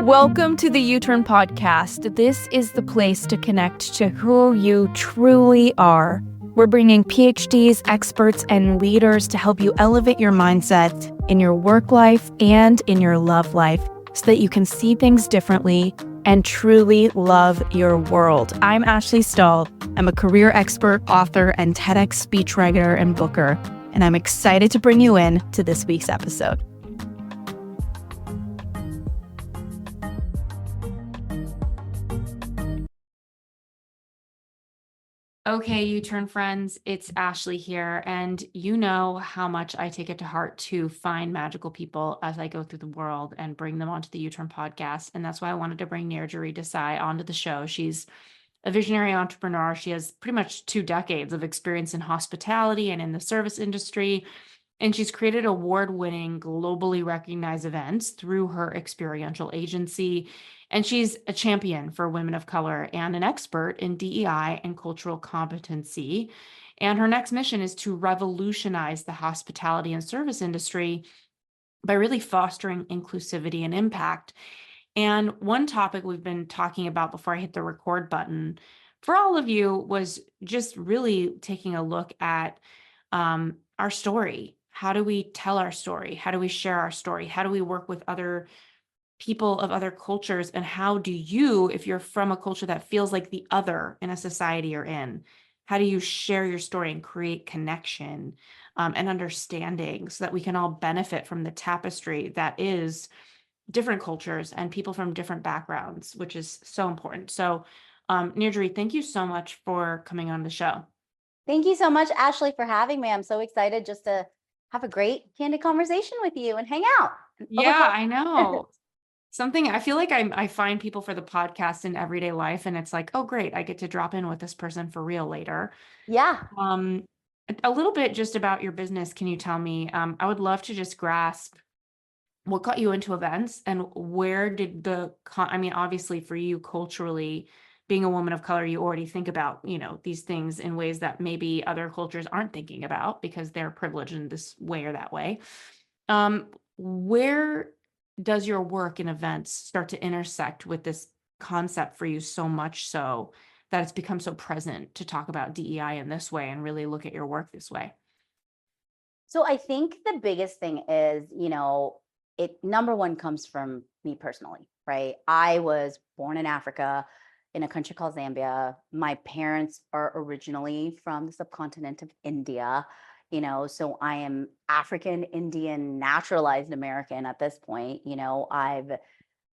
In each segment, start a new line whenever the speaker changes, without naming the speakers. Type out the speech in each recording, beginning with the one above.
Welcome to the U-Turn Podcast. This is the place to connect to who you truly are. We're bringing PhDs, experts, and leaders to help you elevate your mindset in your work life and in your love life so that you can see things differently and truly love your world. I'm Ashley Stahl. I'm a career expert, author, and TEDx speechwriter and booker, and I'm excited to bring you in to this week's episode. Okay, U-Turn friends, it's Ashley here, and you know how much I take it to heart to find magical people as I go through the world and bring them onto the U-Turn podcast, and that's why I wanted to bring Nirjary Desai onto the show. She's a visionary entrepreneur. She has pretty much 2 decades of experience in hospitality and in the service industry, and she's created award-winning, globally recognized events through her experiential agency. And she's a champion for women of color and an expert in DEI and cultural competency. And her next mission is to revolutionize the hospitality and service industry by really fostering inclusivity and impact. And one topic we've been talking about before I hit the record button for all of you was just really taking a look at our story. How do we tell our story? How do we share our story? How do we work with other people of other cultures? And how do you, if you're from a culture that feels like the other in a society you're in, how do you share your story and create connection and understanding so that we can all benefit from the tapestry that is different cultures and people from different backgrounds, which is so important. So Nirjary, thank you so much for coming on the show.
Thank you so much, Ashley, for having me. I'm so excited just to have a great candid conversation with you and hang out.
Yeah, I know. Something I feel like I find people for the podcast in everyday life, and it's like, oh, great, I get to drop in with this person for real later.
Yeah.
A little bit just about your business. Can you tell me? I would love to just grasp what got you into events and where did obviously for you culturally, being a woman of color, you already think about, these things in ways that maybe other cultures aren't thinking about because they're privileged in this way or that way. Where does your work in events start to intersect with this concept for you so much so that it's become so present to talk about DEI in this way and really look at your work this way?
So I think the biggest thing is, number one comes from me personally, right? I was born in Africa in a country called Zambia. My parents are originally from the subcontinent of India, so I am African, Indian, naturalized American at this point. I've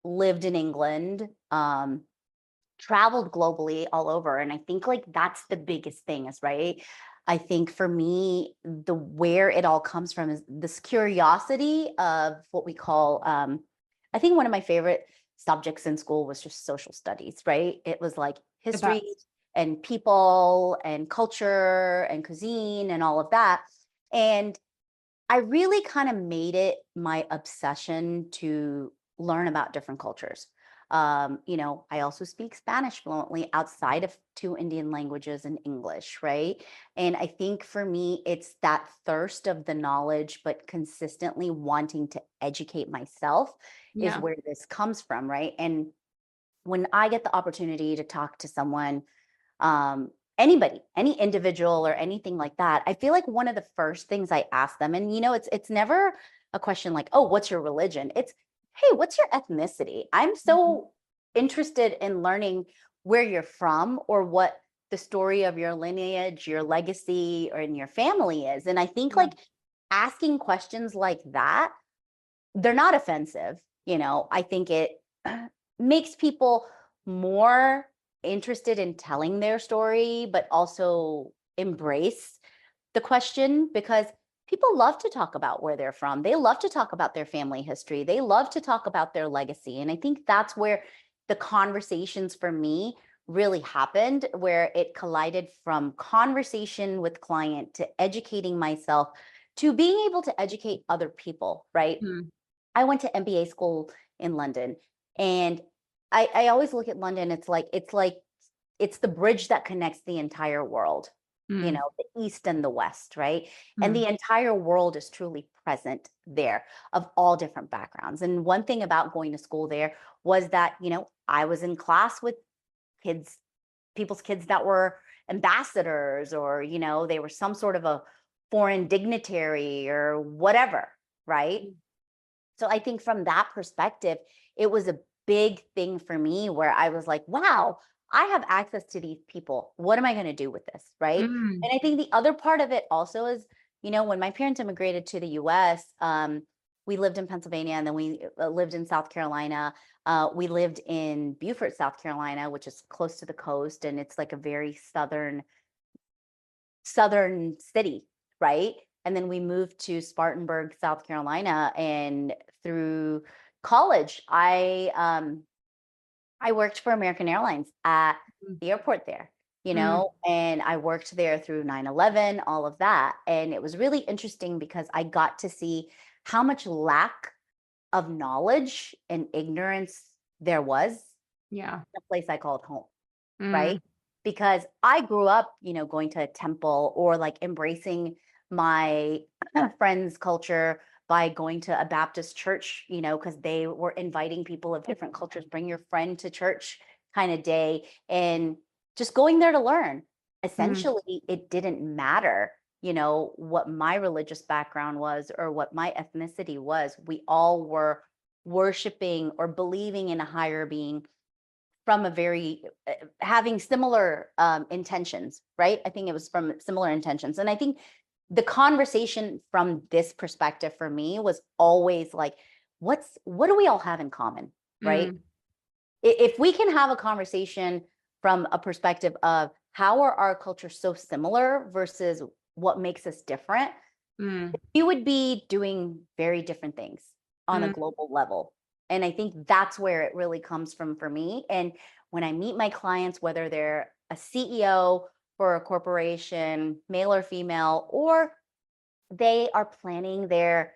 lived in England, traveled globally all over. And I think like that's the biggest thing is, right? I think for me, where it all comes from is this curiosity of what we call, I think one of my favorite subjects in school was just social studies, right? It was like history and people and culture and cuisine and all of that. And I really kind of made it my obsession to learn about different cultures. I also speak Spanish fluently outside of 2 Indian languages and English, right? And I think for me, it's that thirst of the knowledge, but consistently wanting to educate myself is where this comes from, right? And when I get the opportunity to talk to someone, anybody, any individual or anything like that, I feel like one of the first things I ask them, and it's never a question like, oh, what's your religion? It's, hey, what's your ethnicity? I'm so interested in learning where you're from or what the story of your lineage, your legacy, or in your family is. And I think like asking questions like that, they're not offensive. I think it makes people more interested in telling their story, but also embrace the question because people love to talk about where they're from. They love to talk about their family history. They love to talk about their legacy. And I think that's where the conversations for me really happened, where it collided from conversation with client to educating myself to being able to educate other people, right? I went to MBA school in London, and I always look at London, it's the bridge that connects the entire world. The East and the West, right? And the entire world is truly present there of all different backgrounds. And one thing about going to school there was that, I was in class with kids, people's kids that were ambassadors, or, they were some sort of a foreign dignitary or whatever, right? So I think from that perspective, it was a big thing for me where I was like, wow, I have access to these people. What am I going to do with this? Right.
Mm,
And I think the other part of it also is, when my parents immigrated to the US, we lived in Pennsylvania, and then we lived in South Carolina. We lived in Beaufort, South Carolina, which is close to the coast. And it's like a very southern city, right? And then we moved to Spartanburg, South Carolina, and through college, I worked for American Airlines at
mm,
the airport there,
mm,
and I worked there through 9/11, all of that. And it was really interesting because I got to see how much lack of knowledge and ignorance there was
yeah.
in a place I called home,
Mm,
right? Because I grew up, going to a temple, or like embracing my friends' culture by going to a Baptist church, because they were inviting people of different cultures, bring your friend to church kind of day, and just going there to learn.
mm,
Essentially, it didn't matter, what my religious background was or what my ethnicity was. We all were worshiping or believing in a higher being from a very having similar intentions, right? I think it was from similar intentions. And I think the conversation from this perspective for me was always like, what do we all have in common, right?
mm,
If we can have a conversation from a perspective of how are our cultures so similar versus what makes us different,
mm,
we would be doing very different things on a
mm,
global level. And I think that's where it really comes from for me. And when I meet my clients, whether they're a CEO for a corporation, male or female, or they are planning their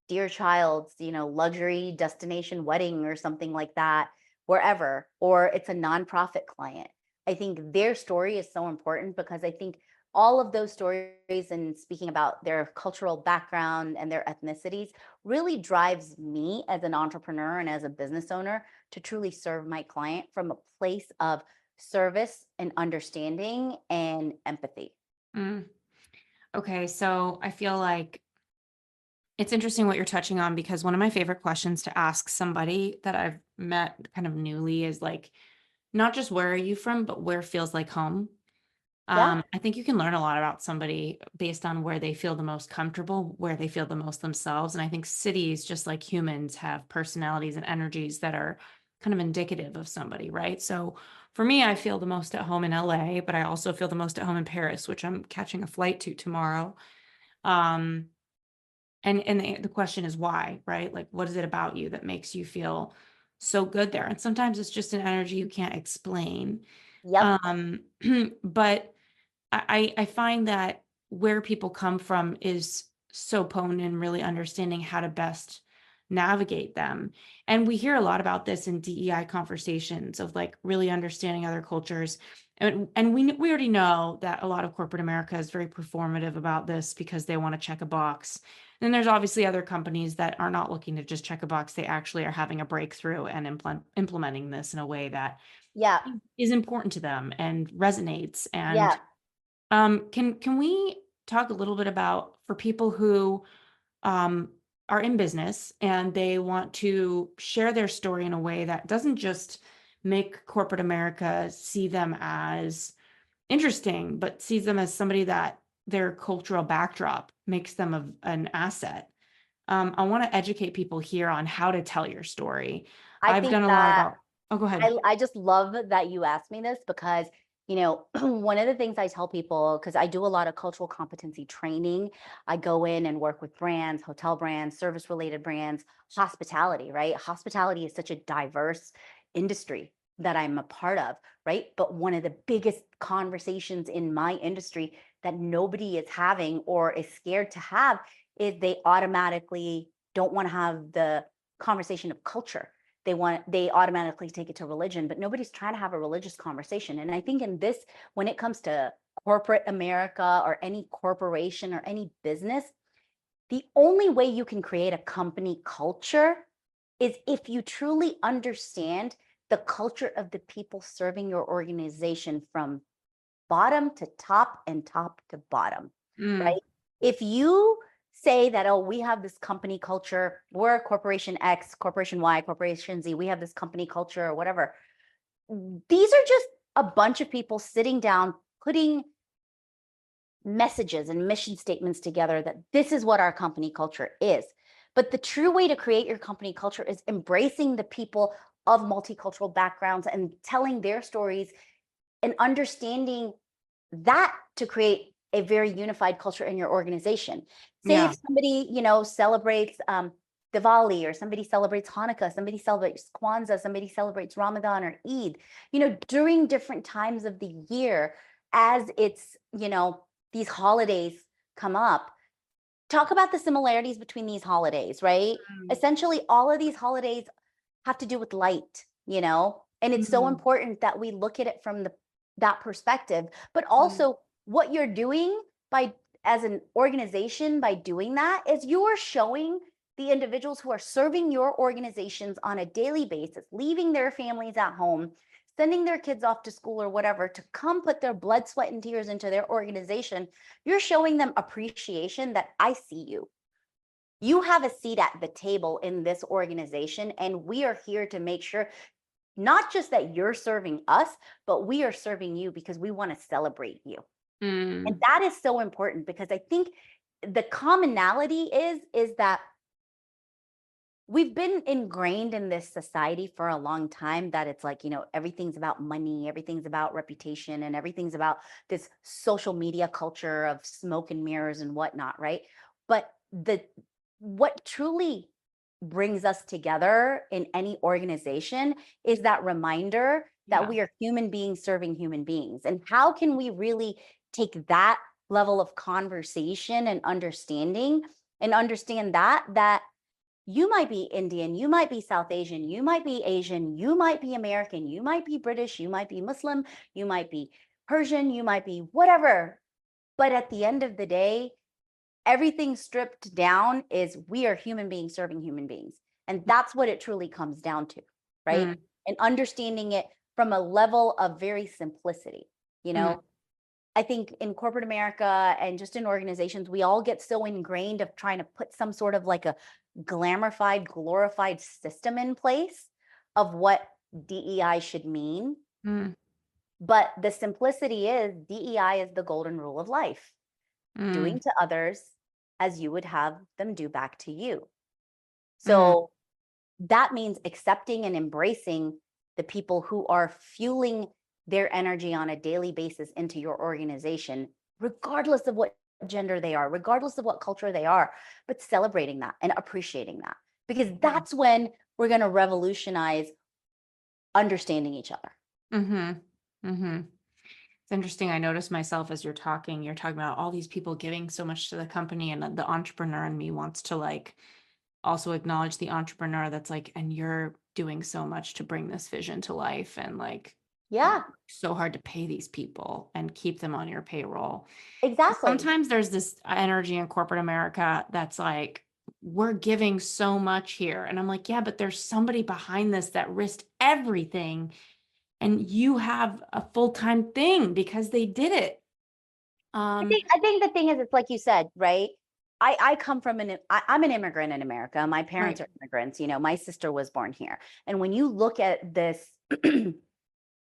dear child's, luxury destination wedding or something like that, wherever, or it's a nonprofit client. I think their story is so important because I think all of those stories and speaking about their cultural background and their ethnicities really drives me as an entrepreneur and as a business owner to truly serve my client from a place of service and understanding and empathy.
mm. Okay, so I feel like it's interesting what you're touching on because one of my favorite questions to ask somebody that I've met kind of newly is like, not just where are you from, but where feels like home.
Yeah.
I think you can learn a lot about somebody based on where they feel the most comfortable, where they feel the most themselves. And I think cities, just like humans, have personalities and energies that are kind of indicative of somebody, right? So for me, I feel the most at home in LA, but I also feel the most at home in Paris, which I'm catching a flight to tomorrow. Um, and the question is why, right? Like, what is it about you that makes you feel so good there? And sometimes it's just an energy you can't explain.
Yep.
Um, but I find that where people come from is so potent in really understanding how to best navigate them. And we hear a lot about this in DEI conversations of like really understanding other cultures. And we already know that a lot of corporate America is very performative about this because they want to check a box. And there's obviously other companies that are not looking to just check a box. They actually are having a breakthrough and implementing this in a way that
Yeah.
is important to them and resonates. And
Yeah.
can we talk a little bit about for people who um, are in business and they want to share their story in a way that doesn't just make corporate America see them as interesting, but sees them as somebody that their cultural backdrop makes them an asset. I want to educate people here on how to tell your story.
I
I've
think
done a lot
that
about, oh, go ahead.
I just love that you asked me this because, one of the things I tell people, because I do a lot of cultural competency training, I go in and work with brands, hotel brands, service related brands, hospitality, right? Hospitality is such a diverse industry that I'm a part of, right? But one of the biggest conversations in my industry that nobody is having or is scared to have is they automatically don't want to have the conversation of culture. They automatically take it to religion, but nobody's trying to have a religious conversation. And I think in this, when it comes to corporate America or any corporation or any business, The only way you can create a company culture is if you truly understand the culture of the people serving your organization from bottom to top and top to bottom,
Mm,
right? If you say that, oh, we have this company culture, we're corporation X, corporation Y, corporation Z, we have this company culture or whatever. These are just a bunch of people sitting down, putting messages and mission statements together that this is what our company culture is. But the true way to create your company culture is embracing the people of multicultural backgrounds and telling their stories and understanding that to create a very unified culture in your organization. Say if
yeah.
somebody, celebrates Diwali, or somebody celebrates Hanukkah, somebody celebrates Kwanzaa, somebody celebrates Ramadan or Eid, during different times of the year, as it's, these holidays come up, talk about the similarities between these holidays, right?
Mm,
Essentially, all of these holidays have to do with light, and it's so
mm,
important that we look at it from that perspective, but
mm,
also what you're doing by as an organization by doing that is you're showing the individuals who are serving your organizations on a daily basis, leaving their families at home, sending their kids off to school or whatever to come put their blood, sweat, and tears into their organization. You're showing them appreciation that I see you. You have a seat at the table in this organization, and we are here to make sure not just that you're serving us, but we are serving you because we want to celebrate you. And
mm,
that is so important because I think the commonality is that we've been ingrained in this society for a long time that it's like, everything's about money, everything's about reputation, and everything's about this social media culture of smoke and mirrors and whatnot, right? But what truly brings us together in any organization is that reminder that
yeah.
we are human beings serving human beings. And how can we really take that level of conversation and understand that you might be Indian, you might be South Asian, you might be Asian, you might be American, you might be British, you might be Muslim, you might be Persian, you might be whatever. But at the end of the day, everything stripped down is we are human beings serving human beings. And that's what it truly comes down to, right?
Mm,
And understanding it from a level of very simplicity. You
mm,
know, I think in corporate America and just in organizations, we all get so ingrained of trying to put some sort of like a glorified system in place of what DEI should mean.
mm,
But the simplicity is DEI is the golden rule of life, doing
mm,
to others as you would have them do back to you.
mm,
So that means accepting and embracing the people who are fueling their energy on a daily basis into your organization, regardless of what gender they are, regardless of what culture they are, but celebrating that and appreciating that. Because
yeah.
that's when we're going to revolutionize understanding each other.
Mhm. Mhm. It's interesting. I noticed myself as you're talking about all these people giving so much to the company, and the entrepreneur in me wants to like also acknowledge the entrepreneur that's like, and you're doing so much to bring this vision to life, and like
Yeah,
so hard to pay these people and keep them on your payroll.
exactly.
Sometimes there's this energy in corporate America that's like, we're giving so much here. And I'm like, yeah, but there's somebody behind this that risked everything. And you have a full-time thing because they did it. Um,
I think the thing is, it's like you said, right? I come from I'm an immigrant in America. My parents
right.
are immigrants. My sister was born here. And when you look at this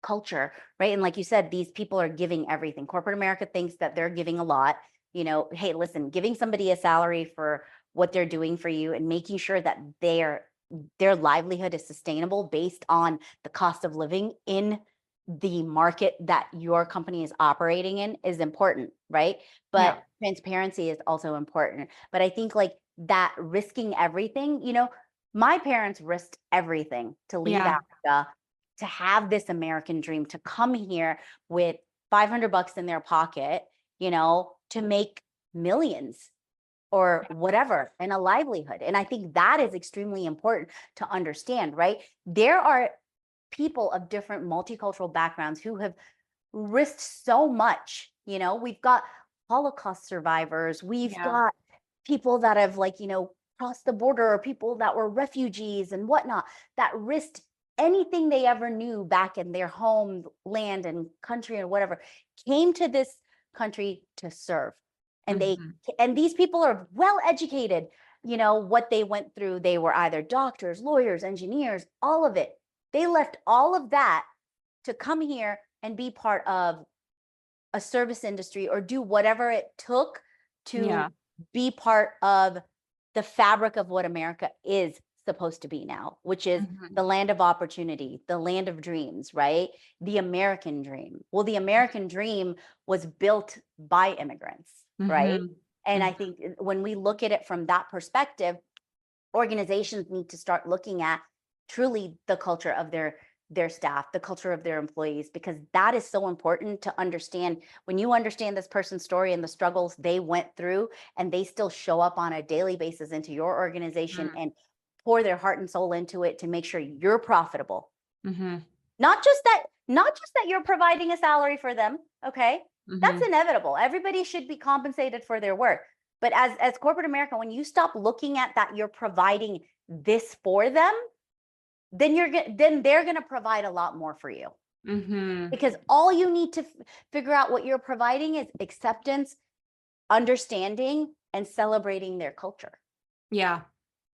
culture, right? And like you said, these people are giving everything. Corporate America thinks that they're giving a lot. Hey, listen, giving somebody a salary for what they're doing for you and making sure that their livelihood is sustainable based on the cost of living in the market that your company is operating in is important, right? But
Yeah.
transparency is also important. But I think like that risking everything, my parents risked everything to leave
Yeah.
Africa, to have this American dream, to come here with 500 bucks in their pocket, to make millions or whatever in a livelihood. And I think that is extremely important to understand, right? There are people of different multicultural backgrounds who have risked so much. We've got Holocaust survivors, we've
Yeah.
got people that have like, crossed the border, or people that were refugees and whatnot, that risked anything they ever knew back in their homeland and country or whatever, came to this country to serve. And
Mhm.
these people are well educated. What they went through, they were either doctors, lawyers, engineers, all of it. They left all of that to come here and be part of a service industry, or do whatever it took to
Yeah.
be part of the fabric of what America is supposed to be now, which is
Mhm.
the land of opportunity, the land of dreams, right? The American dream. Well, the American dream was built by immigrants, right?
Mhm.
And I
Mhm.
think when we look at it from that perspective, organizations need to start looking at truly the culture of their staff, the culture of their employees, because that is so important to understand. When you understand this person's story and the struggles they went through, and they still show up on a daily basis into your organization
Mhm.
and pour their heart and soul into it to make sure you're profitable.
Mhm.
Not just that you're providing a salary for them, okay? That's
Mhm.
inevitable. Everybody should be compensated for their work. But as corporate America, when you stop looking at that you're providing this for them, then they're going to provide a lot more for you.
Mhm.
Because all you need to figure out what you're providing is acceptance, understanding, and celebrating their culture.
Yeah.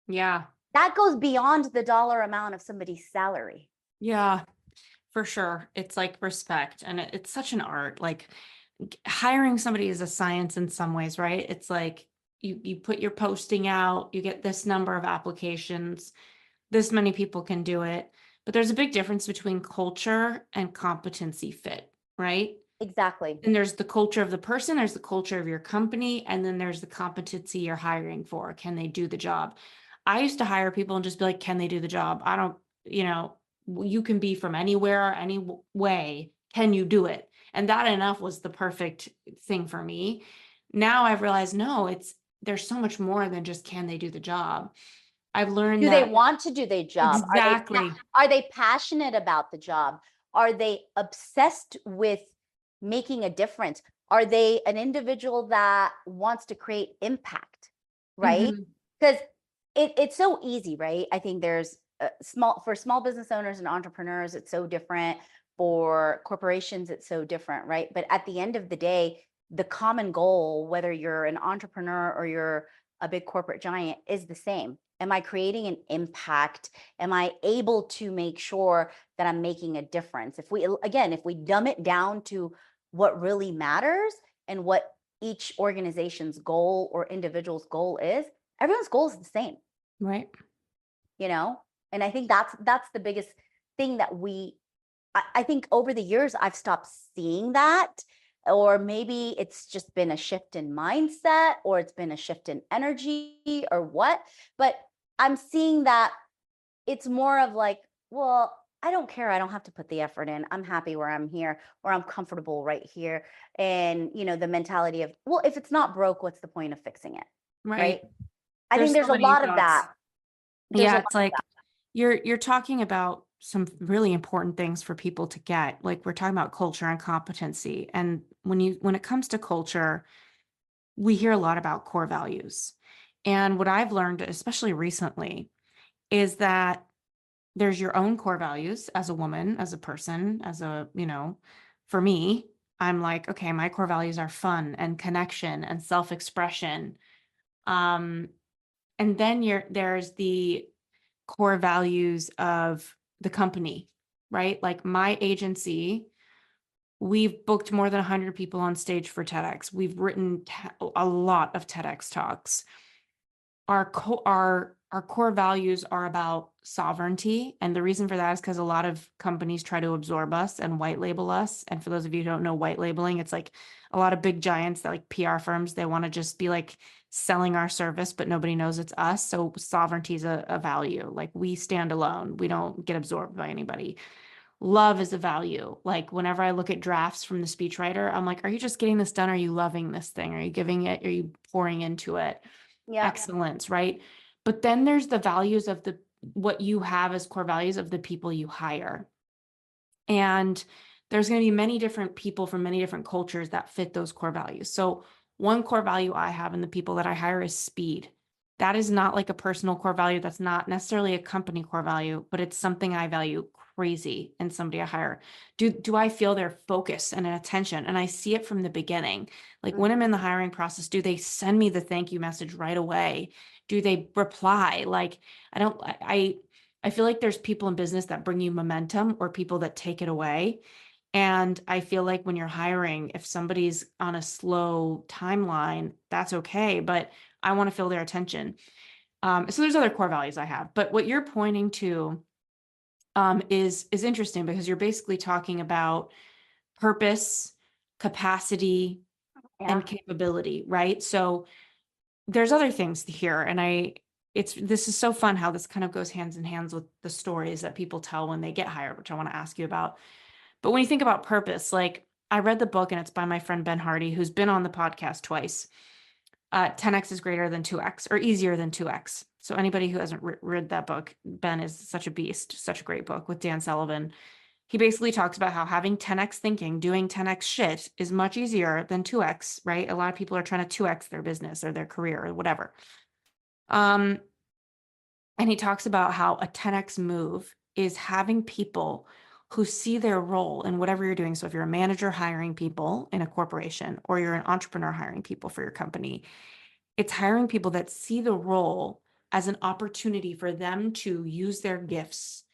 Yeah.
That goes beyond the dollar amount of somebody's salary.
Yeah. For sure. It's like respect, and it's such an art. Like hiring somebody is a science in some ways, right? It's like you put your posting out, you get this number of applications, this many people can do it. But there's a big difference between culture and competency fit, right?
Exactly.
And there's the culture of the person, there's the culture of your company, and then there's the competency you're hiring for. Can they do the job? I used to hire people and just be like, can they do the job? I don't, you know, you can be from anywhere, any way. Can you do it? And that enough was the perfect thing for me. Now I've realized, no, there's so much more than just can they do the job. I've learned
Do they
that
want to do their job?
exactly.
Are they passionate about the job? Are they obsessed with making a difference? Are they an individual that wants to create impact? Right?
Mhm.
Because it's so easy, right? I think there's small business owners and entrepreneurs, it's so different. For corporations, it's so different, right? But at the end of the day, the common goal, whether you're an entrepreneur or you're a big corporate giant, is the same. Am I creating an impact? Am I able to make sure that I'm making a difference? If we dumb it down to what really matters and what each organization's goal or individual's goal is, everyone's goal is the same,
Right.
you know? And I think that's the biggest thing that I think over the years I've stopped seeing that. Or maybe it's just been a shift in mindset, or it's been a shift in energy, or what. But I'm seeing that it's more of like, well, I don't care. I don't have to put the effort in. I'm happy where I'm here, or I'm comfortable right here. And, the mentality of, well, if it's not broke, what's the point of fixing it? Right.
Right.
I think
There's so
there's a
many
lot of that.
thoughts.
There's a
Yeah,
lot
it's
of that.
like you're talking about some really important things for people to get. Like we're talking about culture and competency. And when it comes to culture, we hear a lot about core values. And what I've learned, especially recently, is that there's your own core values as a woman, as a person, for me, I'm like, okay, my core values are fun and connection and self-expression. Um, and then there's the core values of the company, right? Like my agency, we've booked more than 100 people on stage for TEDx. We've written a lot of TEDx talks. Our core values are about sovereignty, and the reason for that is because a lot of companies try to absorb us and white label us. And for those of you who don't know white labeling, it's like a lot of big giants that like PR firms, they want to just be like selling our service, but nobody knows it's us. So sovereignty is a value. Like we stand alone. We don't get absorbed by anybody. Love is a value. Like whenever I look at drafts from the speechwriter, I'm like, are you just getting this done? Are you loving this thing? Are you giving it? Are you pouring into it?
Yeah.
Excellence, right? But then there's the values of what you have as core values of the people you hire. And there's going to be many different people from many different cultures that fit those core values. So one core value I have in the people that I hire is speed. That is not like a personal core value. That's not necessarily a company core value, but it's something I value crazy in somebody I hire. Do I feel their focus and attention? And I see it from the beginning. Like when I'm in the hiring process, do they send me the thank you message right away? Do they reply? Like I feel like there's people in business that bring you momentum or people that take it away. And I feel like when you're hiring, if somebody's on a slow timeline, that's okay, but I want to feel their attention. So there's other core values I have, but what you're pointing to is interesting because you're basically talking about purpose, capacity,
Yeah.
and capability, right? So there's other things here, and this is so fun how this kind of goes hands in hands with the stories that people tell when they get hired, which I want to ask you about. But when you think about purpose, like I read the book and it's by my friend Ben Hardy, who's been on the podcast twice. 10x is greater than 2x or easier than 2x. So anybody who hasn't read that book, Ben is such a beast, such a great book with Dan Sullivan. He basically talks about how having 10x thinking, doing 10x shit is much easier than 2x, right? A lot of people are trying to 2x their business or their career or whatever. And he talks about how a 10x move is having people who see their role in whatever you're doing. So if you're a manager hiring people in a corporation or you're an entrepreneur hiring people for your company, it's hiring people that see the role as an opportunity for them to use their gifts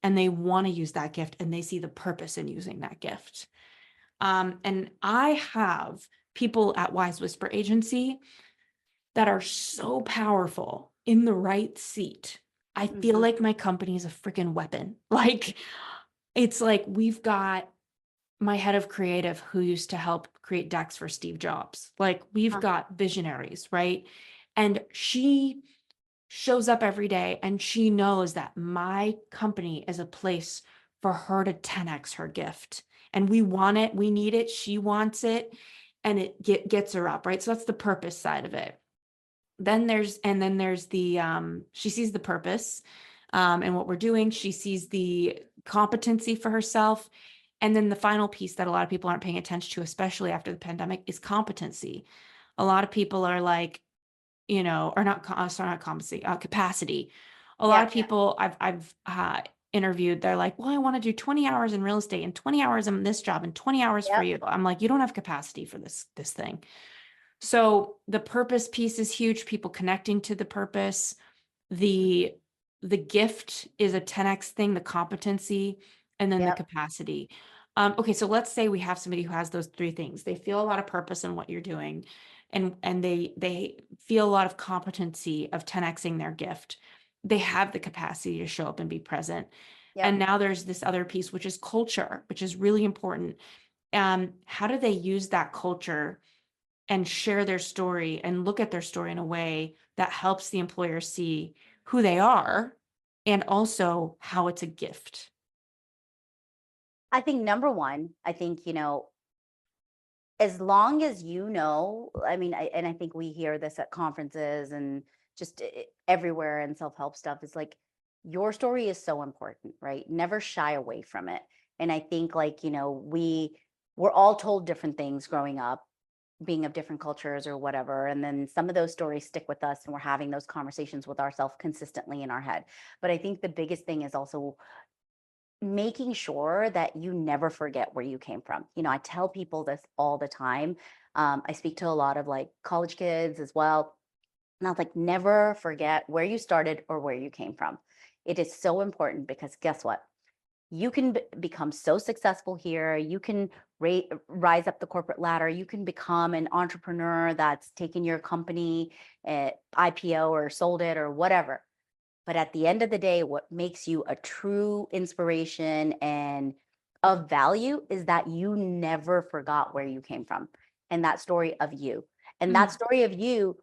and they want to use that gift and they see the purpose in using that gift. And I have people at Wise Whisper Agency that are so powerful in the right seat. I feel like my company is a freaking weapon. Like, it's like we've got my head of creative who used to help create decks for Steve Jobs. Like, we've got visionaries, right? And she shows up every day and she knows that my company is a place for her to 10x her gift. And we want it, we need it, she wants it, and it gets her up, right? So that's the purpose side of it. Then there's the she sees the purpose and what we're doing. She sees the competency for herself. And then the final piece that a lot of people aren't paying attention to, especially after the pandemic, is competency. A lot of people are like, or not, sorry, not competency, capacity. A lot of people I've interviewed, they're like, well, I want to do 20 hours in real estate and 20 hours in this job and 20 hours for you. I'm like, you don't have capacity for this thing. So the purpose piece is huge. People connecting to the purpose. The gift is a 10x thing, the competency, and then the capacity. Okay, so let's say we have somebody who has those three things. They feel a lot of purpose in what you're doing, and they feel a lot of competency of 10xing their gift. They have the capacity to show up and be present. And now there's this other piece, which is culture, which is really important. How do they use that culture and share their story and look at their story in a way that helps the employer see who they are and also how it's a gift?
I think number one, I think, as long as I mean, and I think we hear this at conferences and just everywhere in self-help stuff, is like, your story is so important, right? Never shy away from it. And I think, like, we're all told different things growing up, being of different cultures or whatever. And then some of those stories stick with us and we're having those conversations with ourselves consistently in our head. But I think the biggest thing is also making sure that you never forget where you came from. I tell people this all the time. I speak to a lot of like college kids as well. And I was like, never forget where you started or where you came from. It is so important because guess what? You can become so successful here. You can rise up the corporate ladder. You can become an entrepreneur that's taken your company IPO or sold it or whatever. But at the end of the day, what makes you a true inspiration and of value is that you never forgot where you came from and that story of you. And that story of you,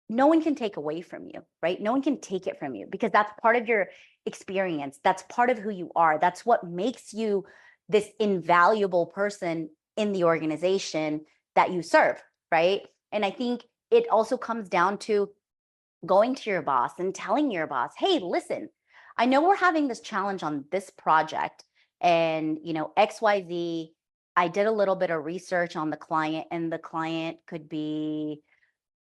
no one can take away from you, right? No one can take it from you because that's part of your experience. That's part of who you are. That's what makes you this invaluable person in the organization that you serve, right? And I think it also comes down to going to your boss and telling your boss, hey, listen, I know we're having this challenge on this project and, XYZ I did a little bit of research on the client, and the client could be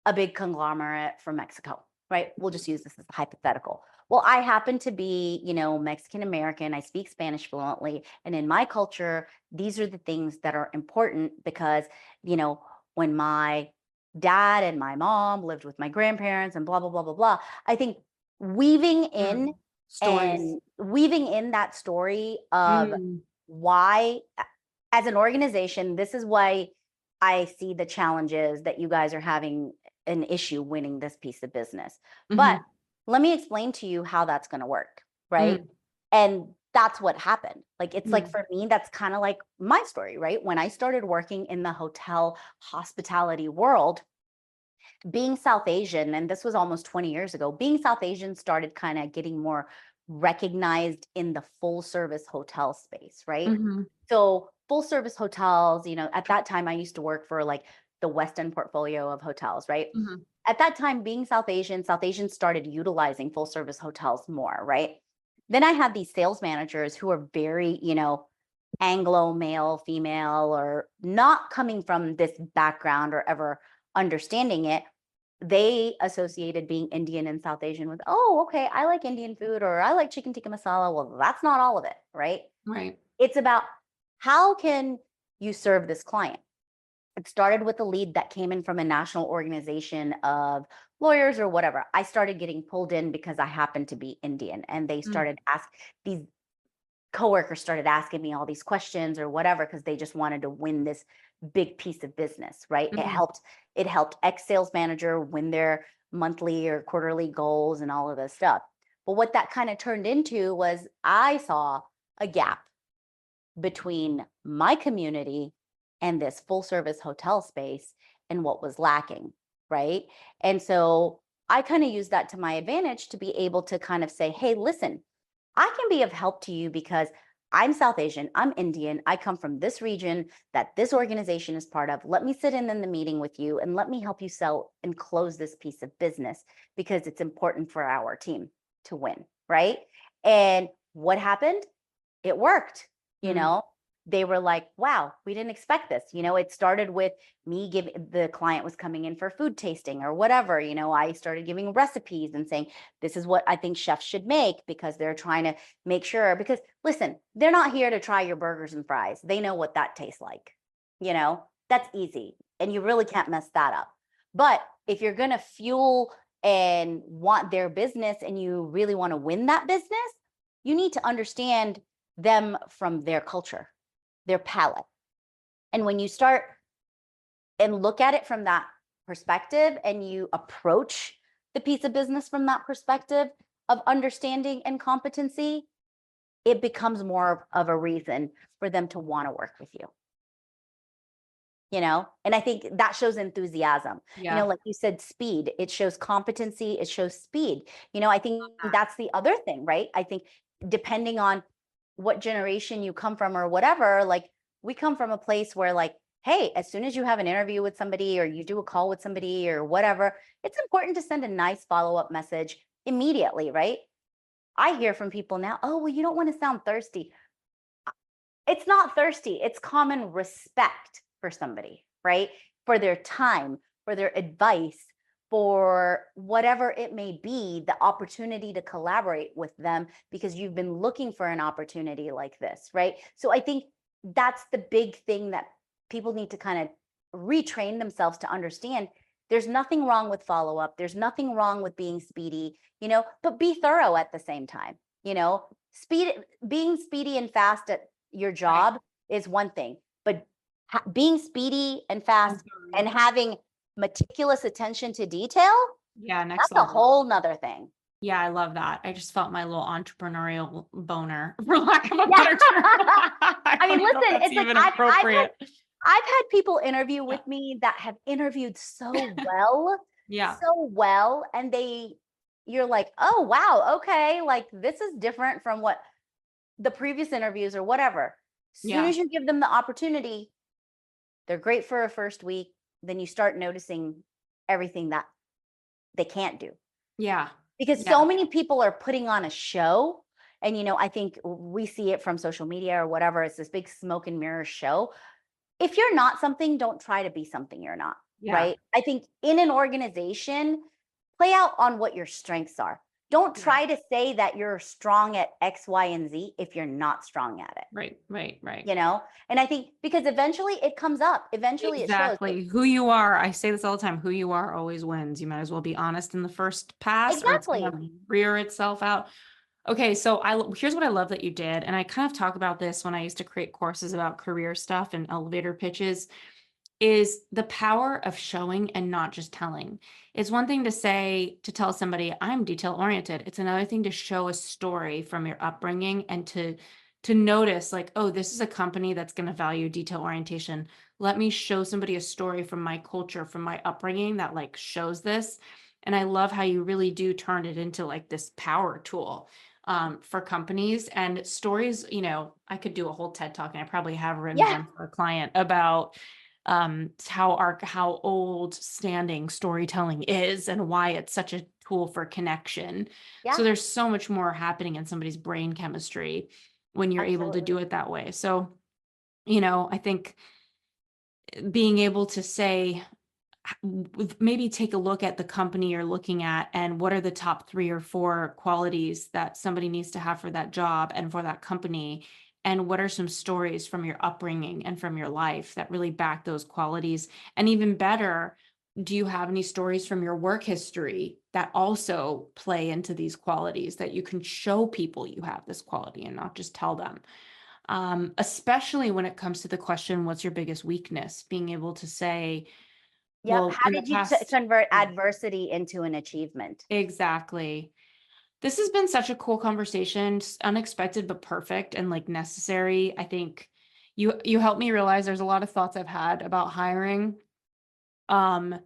a big conglomerate from Mexico, right? We'll just use this as a hypothetical. Well, I happen to be, Mexican American. I speak Spanish fluently. And in my culture, these are the things that are important because, you know, when my dad and my mom lived with my grandparents and blah, blah, blah, blah, blah, I think weaving in
Stories.
and weaving in that story of
Mm,
why, as an organization, this is why I see the challenges that you guys are having an issue winning this piece of business. But
mhm,
let me explain to you how that's going to work, right?
mm,
And that's what happened. Like, it's like
mm,
for me, that's kind of like my story, right? When I started working in the hotel hospitality world, being South Asian, and this was almost 20 years ago, being South Asian started kind of getting more recognized in the full service hotel space, right?
mhm,
So, full service hotels, at that time I used to work for like the West End portfolio of hotels, right?
mhm,
At that time, being South Asian started utilizing full service hotels more, right? Then I had these sales managers who are very, Anglo male, female, or not coming from this background or ever understanding it. They associated being Indian and South Asian with, oh, okay, I like Indian food or I like chicken tikka masala. Well, that's not all of it, right?
right.
It's about how can you serve this client? It started with a lead that came in from a national organization of lawyers or whatever. I started getting pulled in because I happened to be Indian, and they
Mm,
started these coworkers started asking me all these questions or whatever because they just wanted to win this big piece of business, right? It
mhm,
helped it helped ex sales manager win their monthly or quarterly goals and all of this stuff. But what that kind of turned into was I saw a gap between my community and this full service hotel space and what was lacking, right? And so I kind of use that to my advantage to be able to kind of say, hey, listen, I can be of help to you because I'm South Asian, I'm Indian, I come from this region that this organization is part of. Let me sit in the meeting with you and let me help you sell and close this piece of business because it's important for our team to win, right? And what happened? It worked, you
mm,
know? They were like, wow, we didn't expect this. It started with me giving the client was coming in for food tasting or whatever. I started giving recipes and saying, this is what I think chefs should make because they're trying to make sure. Because listen, they're not here to try your burgers and fries. They know what that tastes like. That's easy. And you really can't mess that up. But if you're going to fuel and want their business and you really want to win that business, you need to understand them from their culture, their palate. And when you start and look at it from that perspective and you approach the piece of business from that perspective of understanding and competency, it becomes more of a reason for them to want to work with you. And I think that shows enthusiasm.
yeah.
Like you said, speed, it shows competency, it shows speed. I think
Love that.
that's the other thing, right? I think depending on what generation you come from or whatever, like we come from a place where, like, hey, as soon as you have an interview with somebody or you do a call with somebody or whatever, it's important to send a nice follow-up message immediately, right? I hear from people now, oh, well, you don't want to sound thirsty. It's not thirsty. It's common respect for somebody, right? For their time, for their advice, for whatever it may be, the opportunity to collaborate with them because you've been looking for an opportunity like this, right? So I think that's the big thing that people need to kind of retrain themselves to understand. There's nothing wrong with follow up. There's nothing wrong with being speedy, but be thorough at the same time. Speed, being speedy and fast at your
Right.
job is one thing, but being speedy and fast
And
and
thorough.
having meticulous attention to detail,
Yeah, next
that's a
level.
whole nother thing.
Yeah, I love that. I just felt my little entrepreneurial boner, for lack of a
Yeah.
better term. I
I
don't
mean,
even know if
listen,
that's
it's like
even
I've had
appropriate.
I've had people interview
Yeah.
with me that have interviewed
Yeah.
so well, and you're like, oh wow, okay, like this is different from what the previous interviews or whatever. Soon
Yeah.
as you give them the opportunity, they're great for a first week. Then you start noticing everything that they can't do
Yeah.
because
Yeah.
so many people are putting on a show. And, I think we see it from social media or whatever. It's this big smoke and mirror show. if you're not something, don't try to be something you're not,
Yeah.
right? I think in an organization, play out on what your strengths are. Don't
Yeah.
try to say that you're strong at X, Y, and Z if you're not strong at it,
Right.
you know? And I think because eventually it comes up, eventually it shows.
Exactly. Who you are. I say this all the time. Who you are always wins. You might as well be honest in the first pass or it's going
Exactly.
to rear itself out. Okay, so here's what I love that you did. And I kind of talk about this when I used to create courses about career stuff and elevator pitches, is the power of showing and not just telling. It's one thing to tell somebody I'm detail oriented. It's another thing to show a story from your upbringing and to notice like, oh, this is a company that's going to value detail orientation. Let me show somebody a story from my culture, from my upbringing that like shows this. And I love how you really do turn it into like this power tool for companies and stories. I could do a whole TED talk, and I probably have written
Yeah.
one for a client about how old standing storytelling is and why it's such a tool for connection.
Yeah.
So there's so much more happening in somebody's brain chemistry when you're able to do
Absolutely.
it that way. So, I think being able to say, maybe take a look at the company you're looking at and what are the top 3 or 4 qualities that somebody needs to have for that job and for that company, and what are some stories from your upbringing and from your life that really back those qualities. And even better, do you have any stories from your work history that also play into these qualities that you can show people you have this quality and not just tell them? Especially when it comes to the question, what's your biggest weakness? Being able to say,
Yep.
well,
How
in the
did you
past,
convert
yeah,
adversity into an achievement?
exactly. This has been such a cool conversation, unexpected but perfect and like necessary. I think you helped me realize there's a lot of thoughts I've had about hiring. Um,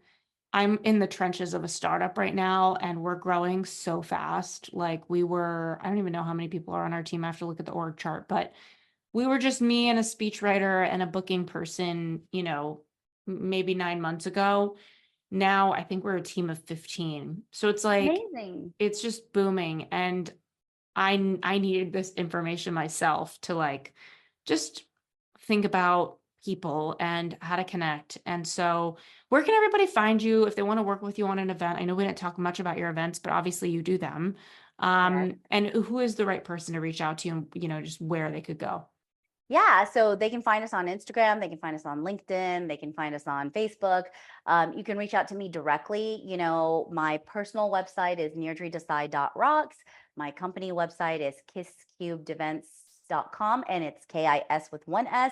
I'm in the trenches of a startup right now and we're growing so fast. Like I don't even know how many people are on our team. I have to look at the org chart, but we were just me and a speechwriter and a booking person, maybe 9 months ago. Now I think we're a team of 15. So it's like,
Amazing.
it's just booming. And I needed this information myself to like, just think about people and how to connect. And so where can everybody find you if they want to work with you on an event? I know we didn't talk much about your events, but obviously you do them.
Yes.
And who is the right person to reach out to and, just where they could go?
Yeah, so they can find us on Instagram, they can find us on LinkedIn, they can find us on Facebook. You can reach out to me directly. My personal website is nirjarydesai.rocks. My company website is kisscubedevents.com, and it's KIS with one S.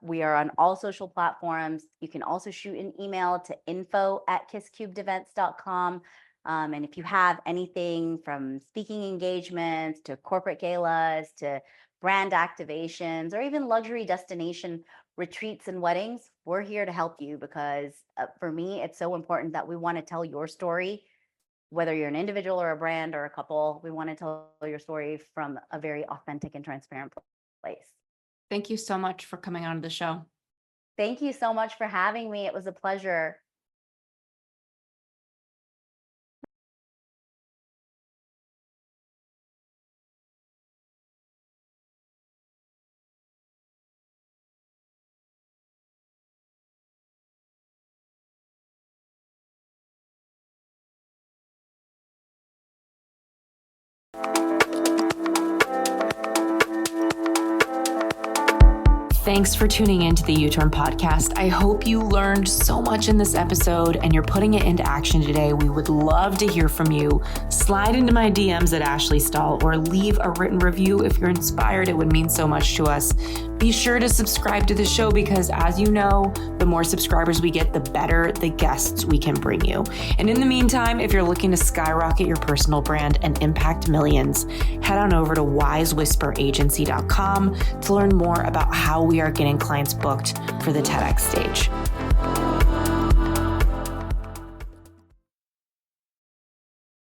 We are on all social platforms. You can also shoot an email to info@kisscubedevents.com. And if you have anything from speaking engagements to corporate galas to brand activations, or even luxury destination retreats and weddings, we're here to help you because for me, it's so important that we want to tell your story, whether you're an individual or a brand or a couple. We want to tell your story from a very authentic and transparent place.
Thank you so much for coming on the show.
Thank you so much for having me. It was a pleasure.
Thanks for tuning in to the U-Turn podcast. I hope you learned so much in this episode and you're putting it into action today. We would love to hear from you. Slide into my DMs at Ashley Stahl or leave a written review if you're inspired. It would mean so much to us. Be sure to subscribe to the show because, as you know, the more subscribers we get, the better the guests we can bring you. And in the meantime, if you're looking to skyrocket your personal brand and impact millions, head on over to wisewhisperagency.com to learn more about how we are getting clients booked for the TEDx stage.